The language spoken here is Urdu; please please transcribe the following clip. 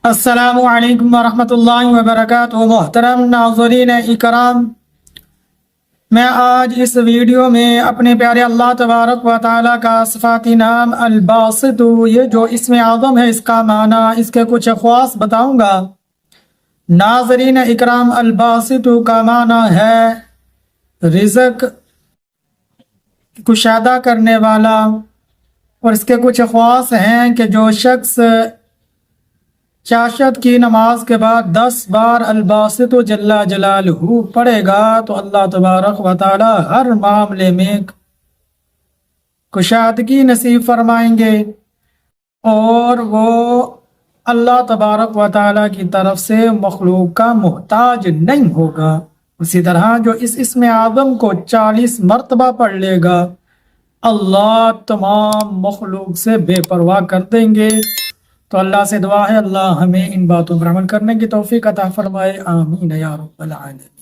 السلام علیکم ورحمۃ اللہ وبرکاتہ۔ محترم ناظرین اکرام، میں آج اس ویڈیو میں اپنے پیارے اللہ تبارک و تعالیٰ کا صفاتی نام الباسط، یہ جو اسم اعظم ہے، اس کا معنی، اس کے کچھ خواص بتاؤں گا۔ ناظرین اکرام، الباسط کا معنی ہے رزق کشادہ کرنے والا، اور اس کے کچھ خواص ہیں کہ جو شخص چاشت کی نماز کے بعد 10 بار الباسط جل جلالہ پڑھے گا تو اللہ تبارک و تعالی ہر معاملے میں کشادگی نصیب فرمائیں گے، اور وہ اللہ تبارک و تعالی کی طرف سے مخلوق کا محتاج نہیں ہوگا۔ اسی طرح جو اس اسم اعظم کو 40 مرتبہ پڑھ لے گا، اللہ تمام مخلوق سے بے پرواہ کر دیں گے۔ تو اللہ سے دعا ہے اللہ ہمیں ان باتوں پر عمل کرنے کی توفیق عطا فرمائے، آمین یا رب العالمین۔